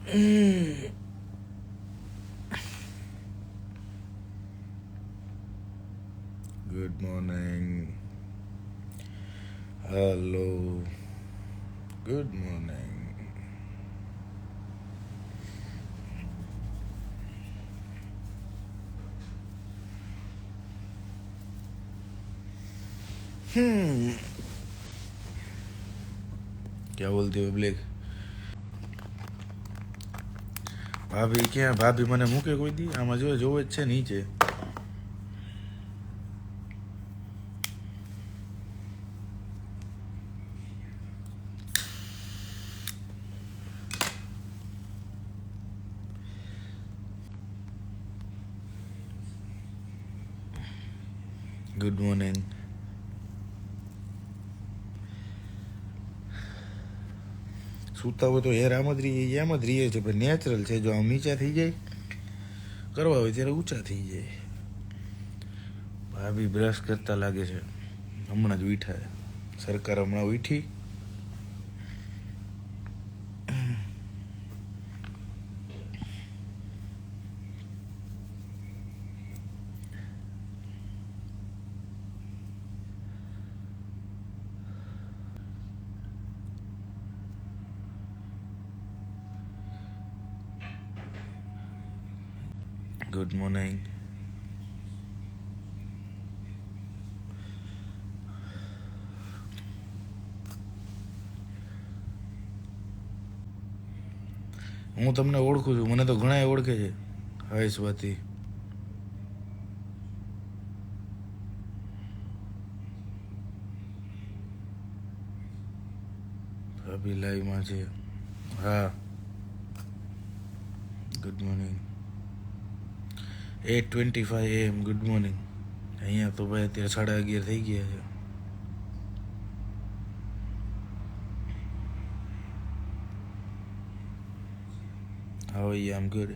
Good morning. Hello. Good morning. क्या बोलती हो ब्लेक? ભાભી ક્યાં? ભાભી મને મૂકે કોઈ દી? આમાં જોવે જ છે નીચે. Good morning. સૂતા હોય તો હેર આમ જ રહીએ છે, પણ નેચરલ છે. જો આમ નીચા થઈ જાય કરવા હોય ત્યારે ઊંચા થઈ જાય. ભાભી બ્રશ કરતા લાગે છે. હમણાં જ ઉઠ્યા. સરકાર હમણાં ઉઠી. Good morning. હું તમને ઓળખું છું. મને તો ઘણા ઓળખે છે હવેશવાથી. ભાભી લાઈવમાં છે. હા. Good morning. 8:25 AM. Good morning. અહીંયા તો ભાઈ અત્યારે 11:30 થઈ ગયા છે. How are you? I'm good.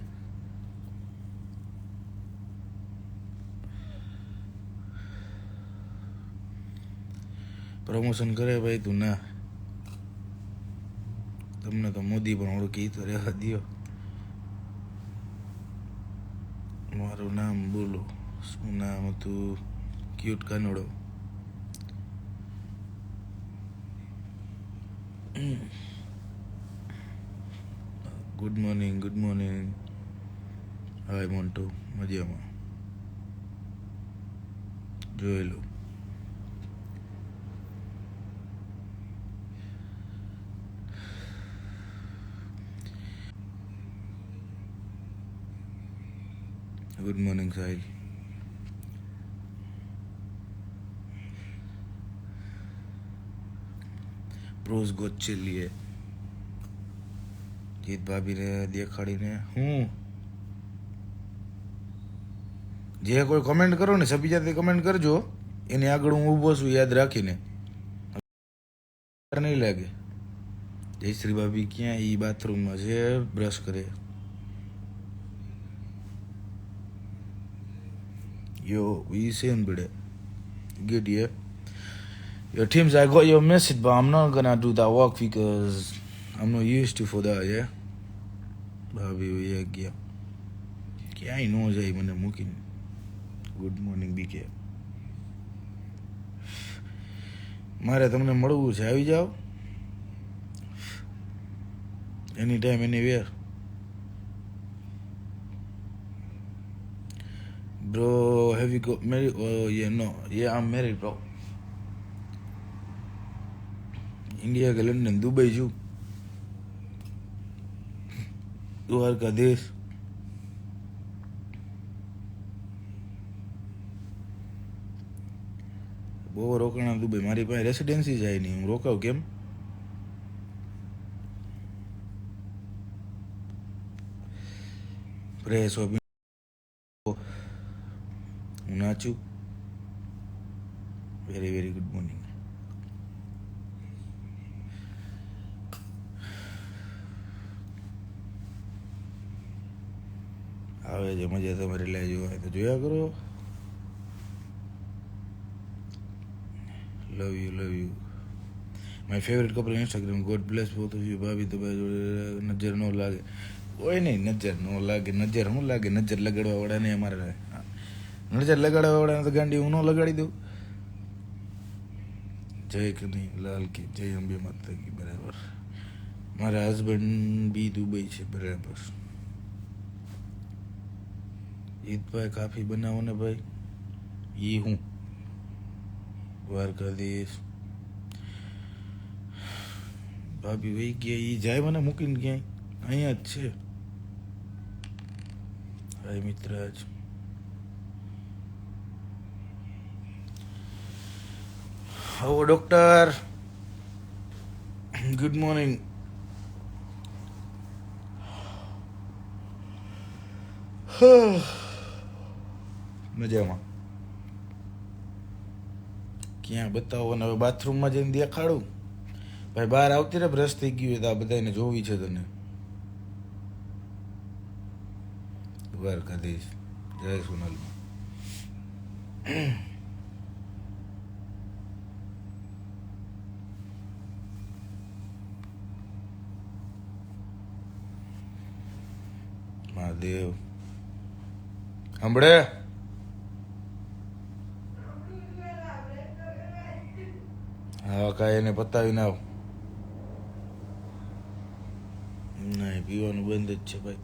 Promotion કરે ભાઈ તું ના. તમને તો મોદી પણ ઓળખી તો રહેવા દો. મારું નામ બોલો. શું નામ હતું? Cute Kanodo. Good morning. Good morning. Hi Montu. મજામાં? જોઈ લો. Good morning Sahil. પ્રોઝ ગોચી લીએ. જીત ભાભીને દેખાડીને હું જે કોઈ કમેન્ટ કરો ને સભી જાતે કમેન્ટ કરજો. એની આગળ હું ઊભો છું યાદ રાખીને. નહીં લાગે. જયશ્રી ભાભી ક્યાં? એ બાથરૂમમાં છે, બ્રશ કરે. Yo, we same today. Good, yeah. Your teams, I got your message, but I'm not gonna do that work because I'm not used to for that, yeah. ભાભી વયા ગયા. ક્યાંય ન જાય મને મૂકીને. Good morning BK. મારે તમને મળવું છે. આવી જાઓ. Any time anywhere. Bro, have you got married? Oh, yeah, no. Yeah, I'm married, bro. India કે લંડન? દુબઈ છું. દ્વારકાધીશ. બહુ રોકાણા દુબઈ. મારી પાસે રેસિડેન્સી જાય નહીં. હું રોકાવ કેમ? ફ્રેશ હું નાચું. Very very good morning. આવે છે મજા તમારે લાઈ જોવા તો જોયા કરો. Love you. My favourite couple Instagram. God bless both of you. ભાભી તો ભાઈ જોડે નજર ન લાગે. કોઈ નહીં, નજર ન લાગે. નજર શું લાગે? નજર લગાડવા વાળાને અમારે નજર લગાડવા વાળાને તો ગાંડી હું ન લગાડી દઉં. જય કની લાલ કી જય, અંબે માતા કી. બરાબર. મારા હસબન્ડ બી દુબઈ છે. બરાબર. ઈદભાઈ કાફી બનાવો ને ભાઈ. ઈ હું દ્વારકાધીશ. ભાભી વહી ગયા. ઈ જાય મને મૂકીને ક્યાંય? અહીંયા જ છે. હાય મિત્રાજ. આવો ડોક્ટર. Good morning. મજામાં. ક્યાં બતાવો ને? હવે બાથરૂમમાં જઈને દેખાડું. ભાઈ બહાર આવતી રે, બ્રશ થઈ ગયું હોય તો આ બધાને જોવી છે તને. દ્વારકાધીશ. જય સોનલ. મહાદેવ સાંભળે. હા કાંઈ એને પતાવીને આવ. નહીં પીવાનું બંધ જ છે ભાઈ.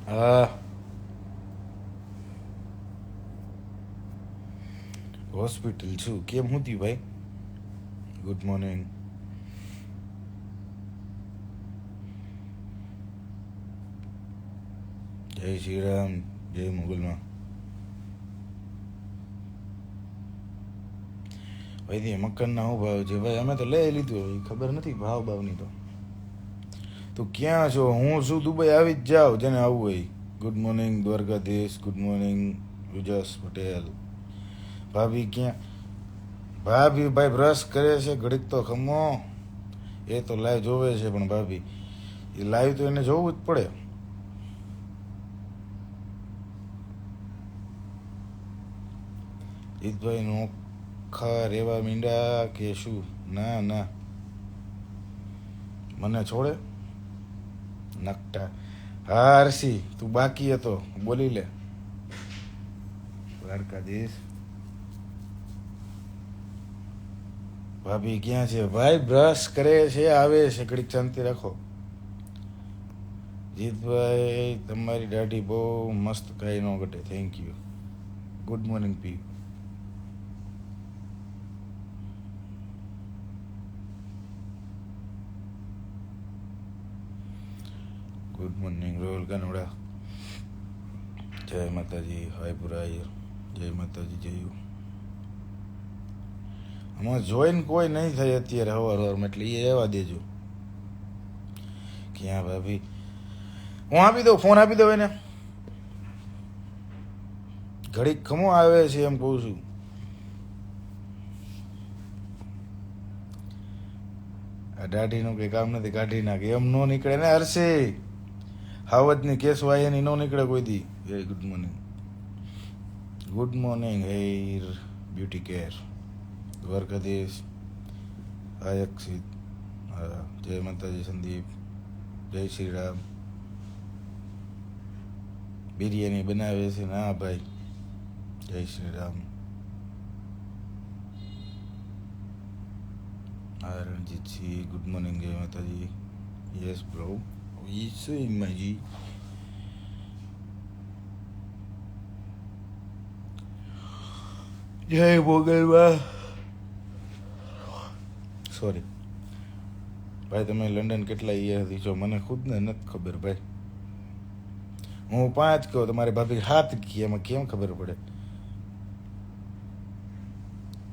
હા હોસ્પિટલ છું. કેમ હું થયું ભાઈ? Good morning. જય શ્રી રામ. જય મુગલમાં. ભાઈ મકાનના શું ભાવ છે ભાઈ? અમે તો લઈ લીધું, ખબર નથી ભાવ ભાવની. તો તું ક્યાં છો? હું શું દુબઈ આવી જ જાઉં જેને આવવું હોય. Good morning Dwarkadhish. Good morning Vijas Patel. ભાભી ક્યાં? ભાભી ભાઈ બ્રશ કરે છે. ઘડીક તો ખમો. એ તો લાઈવ જોવે છે, પણ ભાભી એ લાઈવ તો એને જોવું જ પડે. જીતભાઈ નોખા રેવા મીંડા કે શું? ના ના, મને છોડે નકટા. હા હર્ષી, તું બાકી હતો, બોલી લે. દ્વારકાધીશ. ભાભી ક્યાં છે? ભાઈ બ્રશ કરે છે, આવે છે. ઘડીક શાંતિ રાખો. જીતભાઈ તમારી દાઢી બહુ મસ્ત, કાંઈ ન ઘટે. Thank you. Good morning P. Good morning રોલ કાનોડા. જય માતાજી. હાય પુરાય. જય માતાજી. જય. આમાં જોઈને કોઈ નહીં થાય અત્યારે હવારમાં, એટલે એ રહેવા દેજો. ક્યાં ભાભી? હું આપી દઉં, ફોન આપી દઉં એને. ઘડીક ખમો આવે છે એમ કહું છું. આ દાઢીનું કંઈ કામ નથી, કાઢી નાખે. એમ નો નીકળે ને હરશે. હાવજની કેસ વાયની નો નીકળે કોઈ દી. Very good morning. Good morning hair beauty care. Dwarkadhish. Hi Akshit. હા જય માતાજી. સંદીપ. જય શ્રી રામ. બિરયાની બનાવે છે ને? હા ભાઈ. જય શ્રી રામ. હા રણજીતસિંહ. Good morning. જય માતાજી. Yes bro. ઈસુઈ માજી. જય મોગલમાં. સોરી ભાઈ, તમે લંડન કેટલા યરથી છો? મને ખુદને નથી ખબર ભાઈ. હું 5 કહું, તમારી ભાભી 7 કહે, એમાં કેમ ખબર પડે?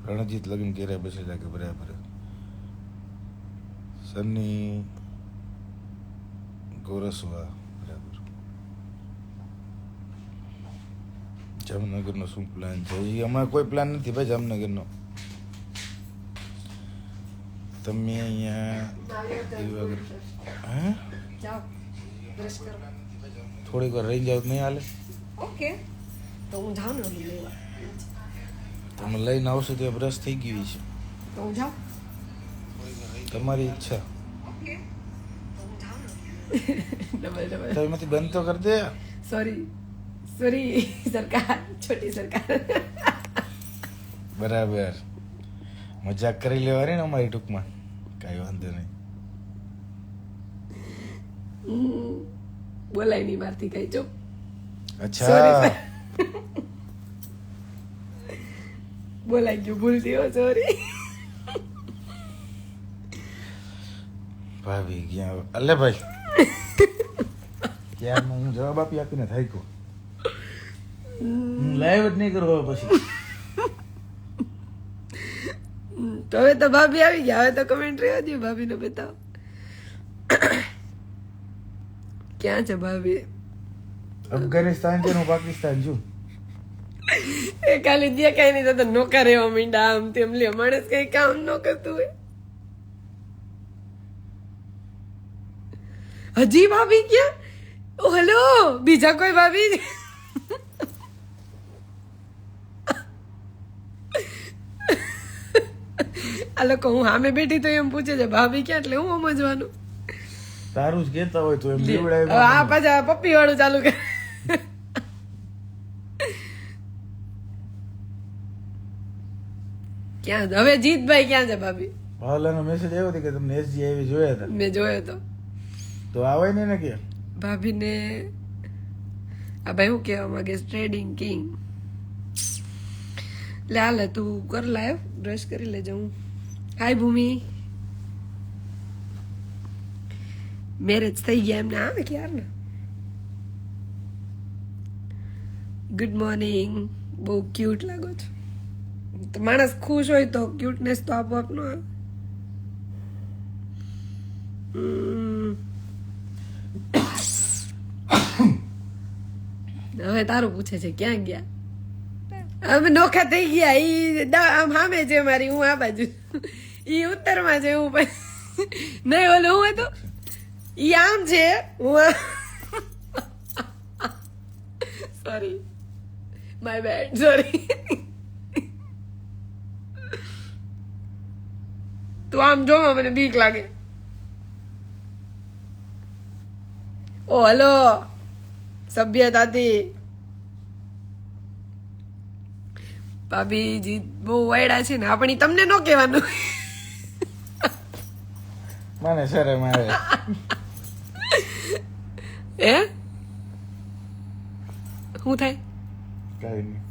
રણજીત લગ્ન કર્યા પછી લાગે. બરાબર. સન્ની ગોરસવા. બરાબર. જામનગરનો શું પ્લાન છે? અમારે કોઈ પ્લાન નથી ભાઈ જામનગરનો. તમે અહીંયા હે થોડીક વાર રહી જાવ નહીં હાલે? ઓકે, તો હું જાઉં ને લેવા. તમે લઈને આવશો તો બ્રશ થઈ ગયું છે. તો હું જાઉં? તમારી ઈચ્છા. ઓકે, તો હું જાઉં ને. ડબલ તો એમાંથી બંધ તો કરી દે. સોરી સરકાર, છોટી સરકાર. બરાબર, મજાક કરી લેવાની ને અમારી ટૂંકમાં, કઈ વાંધો નહીં. બોલાય નહીં મારથી કઈ ચૂપ. અચ્છા, બોલાઈ ગયું, ભૂલતી હો, સોરી. ભાભી ગયા અલે ભાઈ. ક્યારનો હું જવાબ આપીને થાક્યો. હું લાઈવ જ નહીં કરો પછી. તો હવે તો ભાભી આવી ગયા, હવે તો કમેન્ટ રહેવા દો, ભાભીને બતાવો. ક્યાં છે ભાભી? અફઘાનિસ્તાન છે, હું પાકિસ્તાન છું. એ ખાલી જે કઈ નહીં થતા નોકા રહેવા માંડ્યા, આમ તેમ. લે માણસ કઈ કામ ન કરતું હોય. હજી ભાભી ક્યાં? ઓ હેલો, બીજા કોઈ ભાભી? આ લોકો હું સામે બેઠી તો એમ પૂછે છે ભાભી ક્યાં, એટલે હું સમજવાનું. તારું જ કેતા હોય તો એમ હવે દીવડાય. આ પાછા પપ્પી વાળું ચાલુ કરે. ક્યાં છે? હવે જીતભાઈ ક્યાં છે ભાભી? ભાવલાનો મેસેજ આવ્યો હતો કે તમને એસજી આવી જોયા હતા. મેં જોયો તો. તો આવે ને ને કે ભાભીને આ ભાઈ હું કહેવા માંગે? Trading king. લે હાલે તું કર લાઈવ, બ્રશ કરી લેજે. હું હાય ભૂમિ, મેરેજ થઈ ગયા એમને આવે ક્યાર ને. Good morning. બહુ ક્યુટ લાગો છો. તો માણસ ખુશ હોય તો ક્યુટનેસ તો આપોઆપ નો આવે. હવે તારું પૂછે છે ક્યાં ગયા? અમે નોખા થઈ ગયા. ઈ આમ સામે છે મારી, હું આ બાજુ. ઈ ઉત્તરમાં છે, હું નહીં ઓલો હું હતો. ઈ આમ છે, હું સોરી, માય બેડ, સોરી. તું આમ જો, મને બીક લાગે. ઓ હલો, સભ્યતાથી. ભાભીજી બહુ વાયડા છે ને, આપણી તમને ન કહેવાનું. મને શરમ આવે. હે શું થાય? કઈ નહીં,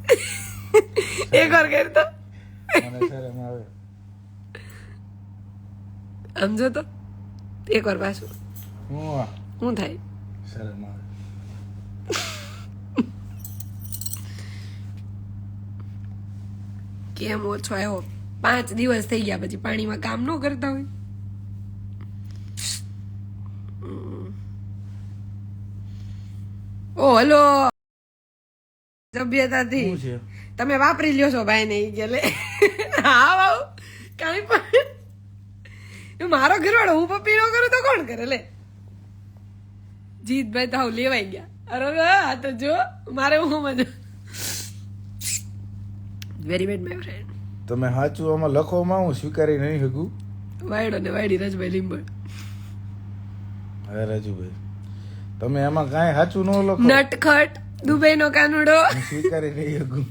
એક વાર કરતો મને શરમ આવે. સમજો તો એક વાર પાછું શું થાય? શરમ આવે. કેમ ઓછો આવ્યો? 5 દિવસ થઈ ગયા, પછી પાણીમાં કામ ન કરતા હોય. ઓ હલો, સભ્યતાથી શું છે? તમે વાપરી લ્યો છો ભાઈ ને. કે લે હા બાબુ, કઈ પણ મારો ઘરવાળો, હું પપ્પી નો કરું તો કોણ કરે? લે જીતભાઈ તો હાવ લેવાઈ ગયા. અરે આ તો જો મારે હું મજા. Very bad my friend. તમે સાચું આમાં લખોમાં હું સ્વીકારી નહીં શકું. વાયડો ને વાયડી રજભાઈ લીંબડ. હવે રાજુભાઈ, તમે એમાં કાંઈ સાચું ન લખો, નટખટ દુબઈ નો કાનુડો. હું સ્વીકારી નહીં શકું.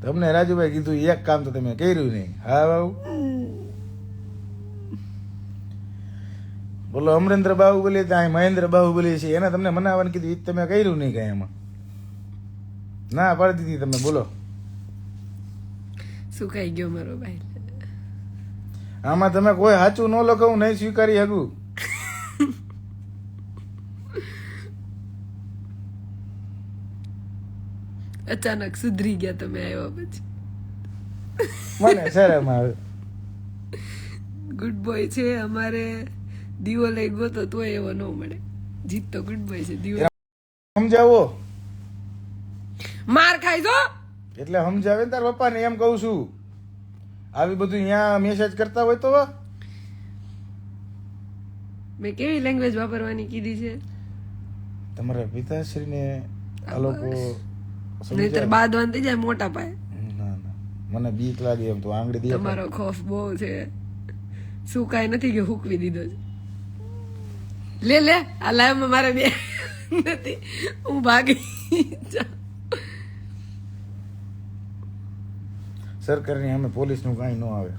તમને રાજુભાઈ કીધું એક કામ તો તમે કર્યું નહીં. હા બાબુ, બોલો અમરેન્દ્ર બાહુબલી ત્યાં મહેન્દ્ર બાહુબલી છે, એને તમને મનાવવાનું કીધું, એ તમે કર્યું નહીં કાંઈ. એમાં ના પાડી દીધી તમે. બોલો સુકાઈ ગયો મારો ભાઈ. આમાં તમે કોઈ સાચું ન લખો, હું નહીં સ્વીકારી શકું. અચાનક સુધરી ગયા તમે આવ્યા પછી. મને શરમ આવે. ગુડ બોય છે અમારે. દીવો લઈ ગોતો તોય એવો ન મળે. જીત તો ગુડ બોય છે. દીવો સમજાવો માર ખાઈ જો એટલે સમજાવે ને તાર પપ્પાને. એમ કહું છું, આવી બધું અહીંયા મેસેજ કરતા હોય તો. મેં કેવી લેંગ્વેજ વાપરવાની કીધી છે? તમારા પિતાશ્રીને આ લોકો નહીતર બાદવાન થઈ જાય મોટા પાયે. ના ના, મને બીક લાગે એમ તો આંગળી દે તમારો ખોફ બહુ છે. શું કાંઈ નથી કે હુકવી દીધો છે. લે આ લાઈવમાં મારે બે નથી, હું ભાગી જાઉં. સરકારની સામે પોલીસનું કાંઈ ન આવે.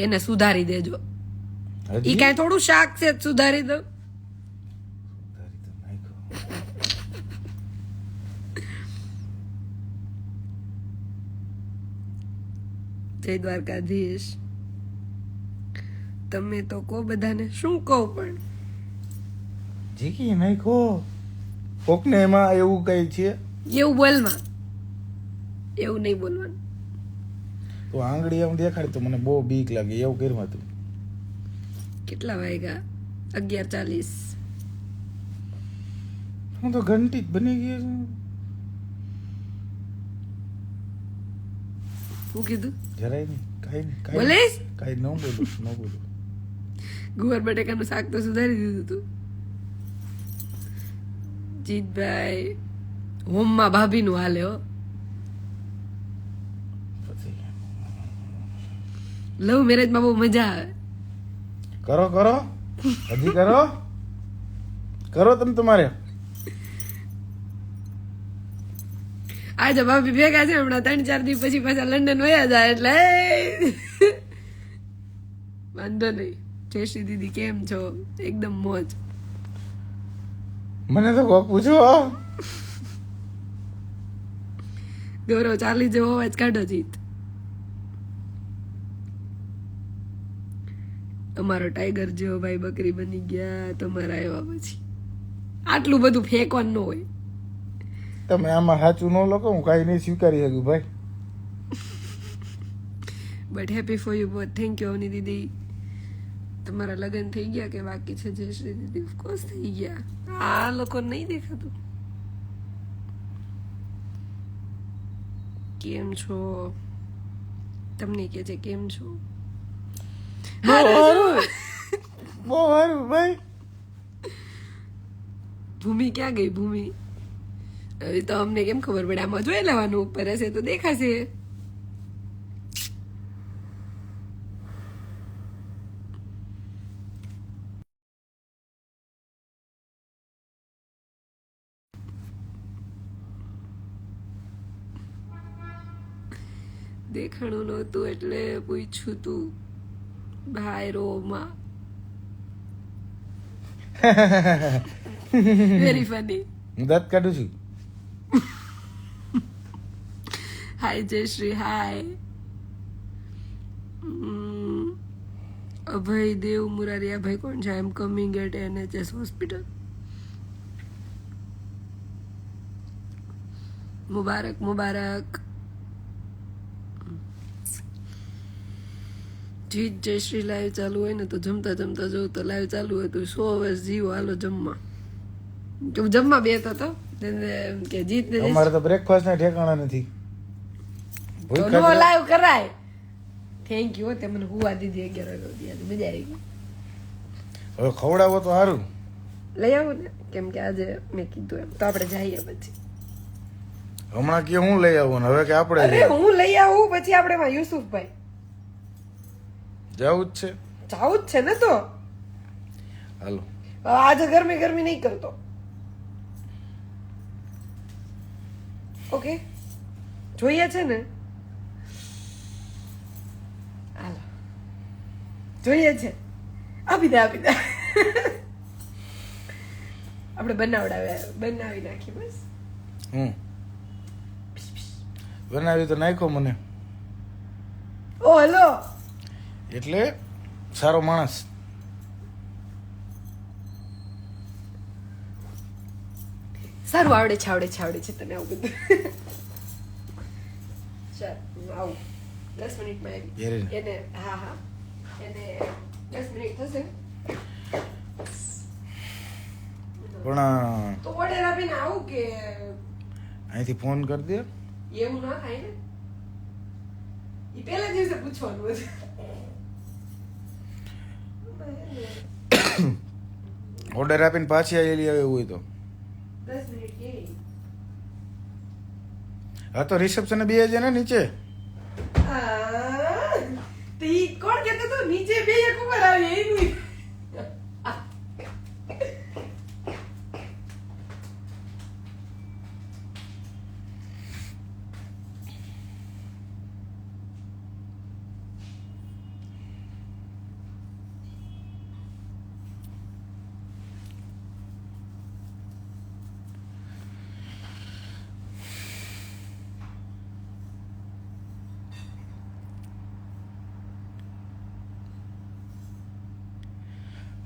એને સુધારી દેજો. ઈ હજી કાંઈ થોડું શાક છે સુધારી દો. તારી તો નાખ્યો. જય દ્વારકાધીશ. તમે તો કહો બધાને, શું કહું પણ જીકી નાખ્યો. કોકને એમાં એવું કઈ છે એવું બોલમાં, એવું નહીં બોલવાનું. તો આંગળી આમ દેખાડી તો મને બહુ બીક લાગે એવું કર્યું હતું. કેટલા વાગ્યા? 11:40. હું તો ઘંટી જ બની ગયો છું. શું કીધું? જરાય નહીં, કાંઈ બોલીશ? કાંઈ ન બોલું. ગુવાર બટેકાનું શાક તો સુધારી દીધું તું. જીતભાઈ હોમમાં ભાભીનું હાલે હો. પછી લવ મેરેજમાં બહુ મજા આવે. કરો હજી કરો તમે તમારે. આજે ભાભી ભેગા છે હમણાં 3-4 દિવસ પછી પાછા લંડન વયા જાય એટલે વાંધો નહીં. જયશ્રી દીદી કેમ છો? એકદમ મોજ. મને તો કોક પૂછો. ગૌરવ ચાલી જેવો અવાજ કાઢો જીત. અમારો ટાઈગર જેવો ભાઈ બકરી બની ગયા તમારા આવ્યા પછી. આટલું બધું ફેંકવાનું ન હોય. તમે આમાં સાચું ન લોકો હું કાંઈ નહીં સ્વીકારી શકું ભાઈ. But happy for you both. Thank you Avni દીદી. તમારા લગ્ન થઈ ગયા કે બાકી છે? જયશ્રી દીદી ઓફકોર્સ થઈ ગયા. આ લોકો નહીં દેખાતું. કેમ છો? તમને કે છે કેમ છો? બહુ સારું ભાઈ. ભૂમિ ક્યાં ગઈ? ભૂમિ હવે તો અમને કેમ ખબર પડે? આમાં જોઈ લેવાનું, ઉપર હશે તો દેખાશે. દેખાણું નહોતું એટલે પૂછ્યું તું. ભાઈ રોમાં વેરી ફની. હું દાંત કાઢું છું. હાય જયશ્રી. હાય અભય દેવ મુરારી. અભય કોણ છે? I am coming at NHS hospital. મુબારક. જીત જયશ્રી લાઈવ ચાલુ હોય ને તો જમતા જવું તો લાઈવ ચાલુ હતું 100 વર્ષ જીવો હાલો જમવા. જમવા બે તો કે જીત ને અમારે તો બ્રેકફાસ્ટ ના ઠેકાણા નથી. નો લાઈવ કરાય. Thank you. તે મને હુવા દીધી 11 વાગે. મજા આવી ગઈ. હવે ખવડાવો તો સારું. લઈ આવું ને, કેમ કે આજે મેં કીધું એમ તો આપણે જઈએ પછી. હમણાં કે હું લઈ આવું ને હવે કે આપણે અરે હું લઈ આવું પછી આપણે માં યુસુફભાઈ જવું જ છે. જાવું જ છે ને તો હાલો. આજે ગરમી નહીં કરતો. ઓકે જોઈએ છે ને? હાલો જોઈએ છે. આપી દે આપણે બનાવી નાખી બસ. બનાવી તો નાખો મને. ઓ હલો એટલે સારો માણસ. સારું આવડે છે તને આવું બધું. ચાલ આવું 10 મિનિટમાં આવી. એને હા એને 10 મિનિટ થશે પણ તો ઓર્ડર આપીને આવું કે અહીંથી ફોન કરી દે. એવું ના થાય ને. ઈ પહેલા દિવસે પૂછવાનું હતું. ઓર્ડર આપીને પાછી આવી લઈ આવે એવું હોય તો 10 મિનિટ કેવી હા તો રિસેપ્શન બે છે ને નીચે. તો ઈ કોણ કહેતો તો નીચે બે એક ઉપર આવી એની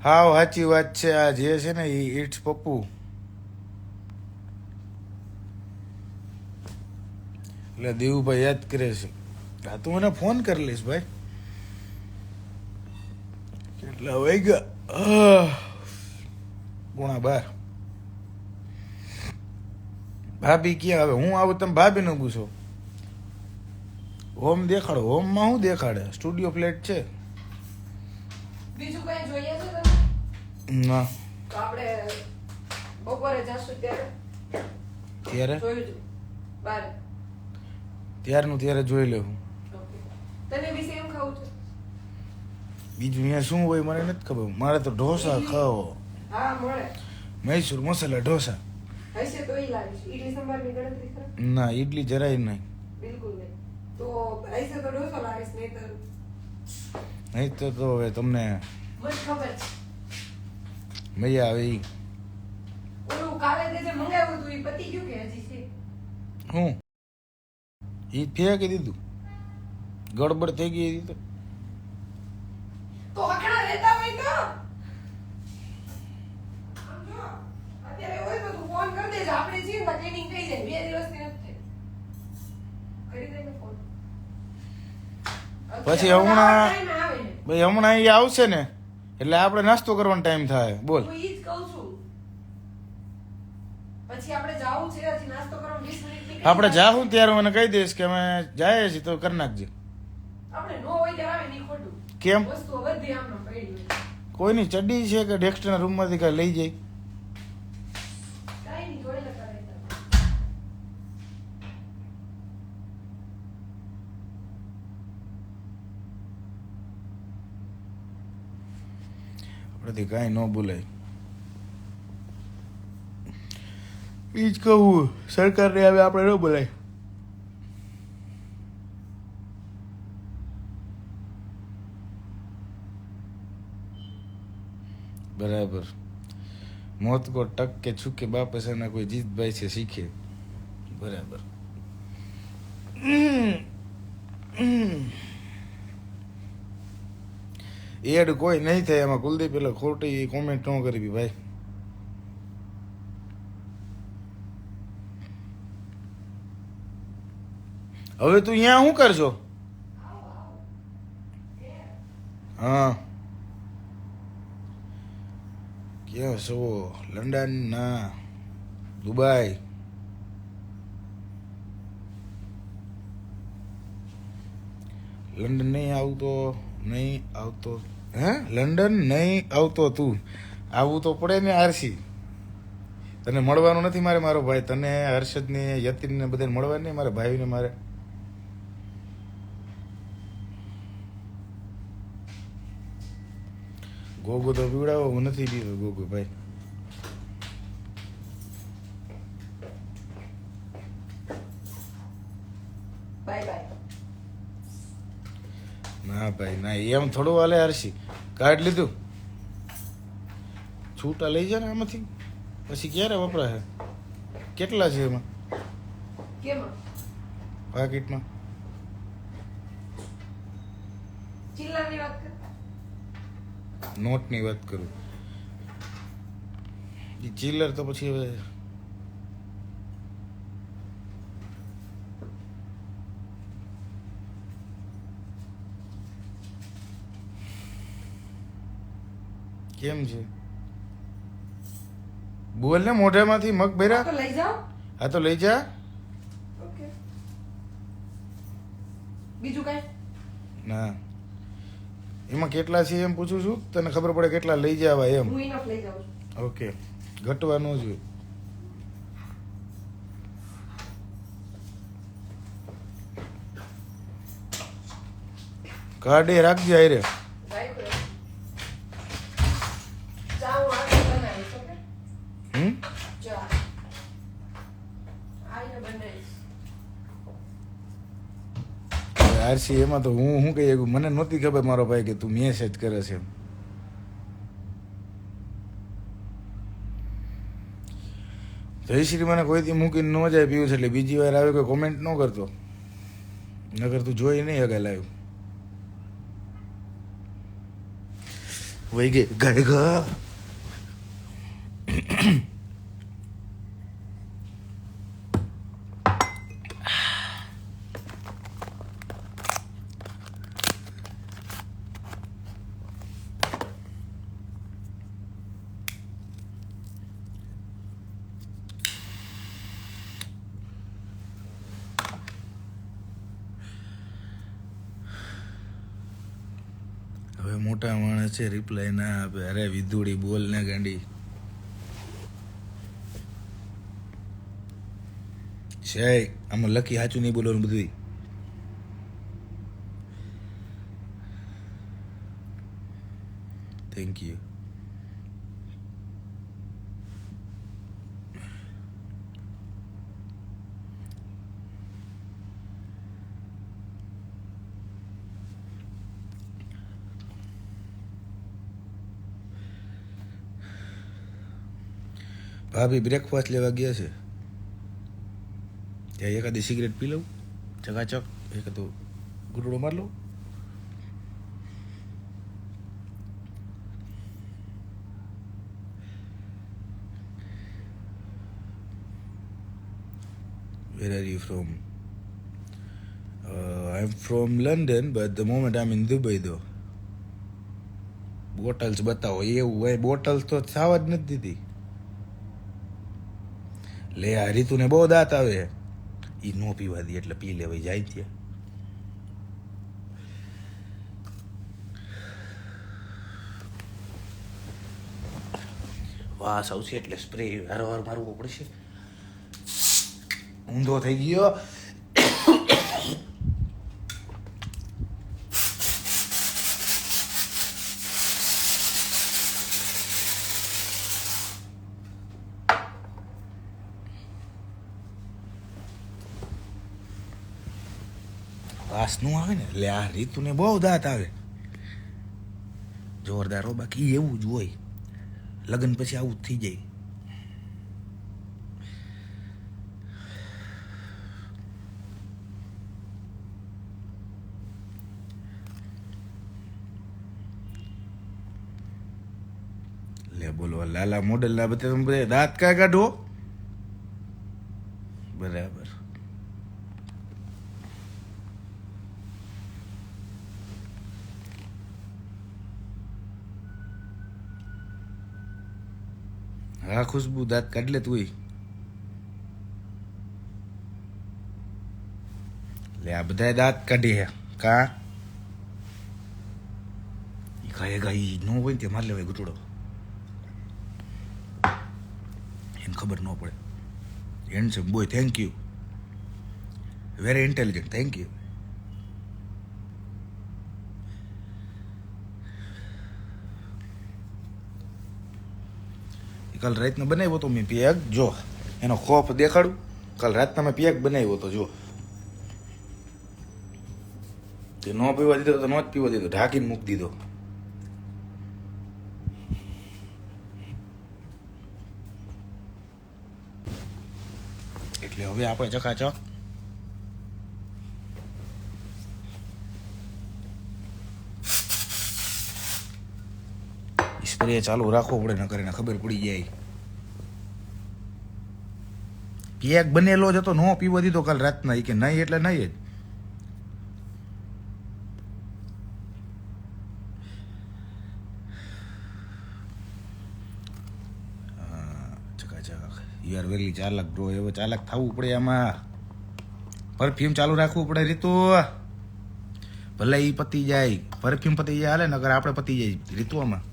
હાવ સાચી વાત છે. આ જે છે ને એ ઇટ્સ પપ્પુ. એટલે દેવુભાઈ યાદ કરે છે. હા તું મને ફોન કરી લઈશ ભાઈ. કેટલા વાગ્યા? 12:30. ભાભી ક્યાં? હવે હું આવું તમે ભાભીને પૂછો. હોમ દેખાડો. હોમમાં શું દેખાડે? સ્ટુડિયો ફ્લેટ છે. બીજું કઈ જોઈએ છે તમે? ના. તો આપણે બપોરે જાશું ત્યારે ત્યારે જોયું છું બાર. ત્યારનું ત્યારે જોઈ લેવું. તને બી સેમ ખાવું છે? બીજું અહીંયા શું હોય મને નથી ખબર. મારે તો ઢોસા ખાવો. હા મળે. મૈસૂર મસાલા ઢોસા. હશે તો ઈ લાવીશ. ઈડલી સંભારની ગણતરી કરો? ના ઈડલી જરાય નહીં. બિલકુલ નહીં. તો હશે તો ઢોસો લાવીશ, નહીં તો નહીં તો હવે તમને મને ખબર છે. મજા આવે ઈ. ઓલું કાલે તે જે મંગાવ્યું હતું ઈ પતી ગયું કે હજી છે? હું ઈ ફેંકી દીધું. ગડબડ થઈ ગઈ હતી તો હકડા રહેતા હોય તો સમજો. અત્યારે હોય તો તું ફોન કરી દેજે. આપણે છીએ ને ટ્રેનિંગ થઈ જાય. 2 દિવસથી નથી થઈ. કરી દે ને ફોન. પછી હમણાં એ આવશે ને એટલે આપણે નાસ્તો કરવાનો ટાઈમ થાય. બોલ. હું ઈ જ કહું છું. પછી આપણે જાવું છે, હજી નાસ્તો કરવાનો 20 મિનિટ નીકળી આપણે જાય. જાહું ત્યારે મને કહી દઈશ કે અમે જાય છીએ તો કરી નાખજે. આપણે નો હોય ત્યારે આવે નહીં ખોટું. કેમ? વસ્તુ બધી આમનો પડી હોય. કોઈની ચડ્ડી છે કે ડેક્સ્ટરના રૂમમાંથી કાંઈ લઈ જાય? કાંઈ નહીં, જોડે જતા રહેતા. આપણાથી કાંઈ ન બોલાય. એ જ કહું સરકારને હવે આપણે ન બોલાય. बराबर. मौत को टक के छुके बाप ऐसा ना कोई जीतभाई से सीखे. बराबर. એડ કોઈ નહીં થાય એમાં. કુલદીપ પેલા ખોટી કોમેન્ટ ન કરવી ભાઈ. હવે તું અહીંયા શું કરજો? હા ક્યાં છો? લંડન? ના, દુબઈ. લંડન નહીં આવતો. હે લંડન નહીં આવતો તું? આવવું તો પડે ને આરસી. તને મળવાનું નથી મારે મારો ભાઈ. તને હર્ષદને યતિનને બધાને મળવાનું નહીં મારે ભાઈને. મારે ગોગો તો પીવડાવો. હું નથી પીવો ગોગો ભાઈ. Bye bye. ના ભાઈ ના, એમ થોડું હાલે. હર્ષી કાર્ડ લીધું, છૂટા લઈ જા ને આમાંથી. પછી ક્યારે વપરાશે? કેટલા છે એમાં કેમાં? પાકીટમાં? ચિલ્લાની વાત કર. નોટની વાત કરું. એ ચિલ્લર તો પછી હવે કેમ છે? બોલ ને, મોઢામાંથી મગ ભર્યા. તો લઈ જાઓ. હા તો લઈ જા. ઓકે. બીજું કઈ? ના, એમાં કેટલા છે એમ પૂછું છું. તને ખબર પડે કેટલા લઈ જવા એમ. હું ઇનફ લઈ જાઉં છું. ઓકે, ઘટવા ન જોઈએ. કાઢે રાખજે આયરે. હમ આરસી એમાં તો હું કહીએ મને નહોતી ખબર મારો ભાઈ કે તું મેસેજ કરે છે એમ. જયશ્રી મને કોઈથી મૂકીને ન જાય પીવું છે એટલે બીજી વાર આવે કોઈ કોમેન્ટ ન કરતો, નગર તું જોઈ નહીં હગે લાઈવ. વહી ગઈ ગાય ગા. હવે મોટા માણસ છે રિપ્લાય ના આપે. અરે વિધુડી બોલ ને ગાંડી છે આમાં લકી સાચું નહીં બોલવાનું બધું. Thank you. ભાભી બ્રેકફાસ્ટ લેવા ગયા છે. ત્યાં એકાદી સિગરેટ પી લઉં ચકાચક, એકાદો ગુટડો માર લઉં. Where are you from? I'm from London, but the moment I'm in Dubai though. Bottles બતાવો. એવું હોય બોટલ્સ તો સાવ જ નથી દીધી. લે આ રીતુને બહુ દાંત આવે, એ નો પીવા દે એટલે પી લેવાય જાય ત્યાં. વાસ આવશે એટલે સ્પ્રે વારવાર મારવો પડશે. ઊંધો થઈ ગયો. વાસ નું આવે ને એટલે આ રીતુને બહુ દાંત આવે જોરદાર. બાકી એવું જ હોય, લગ્ન પછી આવું જ થઈ જાય. લે બોલો લાલા મોડેલ ના બધા દાંત કા કાઢો બરાબર. હા ખુશ્બુ દાંત કાઢ લે તું. લે આ બધા દાંત કાઢી હે કા ખાયેગા ઈ ન હોય તે માર લેવાય ગુટડો, એને ખબર ન પડે. Handsome boy, thank you, very intelligent, thank you. કાલ રાતના બનાવ્યો તો મેં પેક, જો એનો ખોફ દેખાડું. કાલ રાતના મેં પેક બનાવ્યો તો જો, તે ન પીવા દીધો તો ન જ પીવા દીધો, ઢાંકીને મૂકી દીધો. એટલે હવે આપણે ચકાચક સ્પ્રે ચાલુ રાખવો પડે, ન કરીને ખબર પડી જાય. પેક બનેલો જ હતો, ન પીવા દીધો કાલ રાતના, કે નહીં એટલે નહીં જ. ચકાચક યુ આર વેરી ચાલક બ્રો. એવો ચાલક થવું પડે આમાં. પરફ્યુમ ચાલુ રાખવું પડે રીતુ, ભલે ઈ પતી જાય. પરફ્યુમ પતી જાય હાલે, નકર આપણે પતી જાય રીતુ આમાં.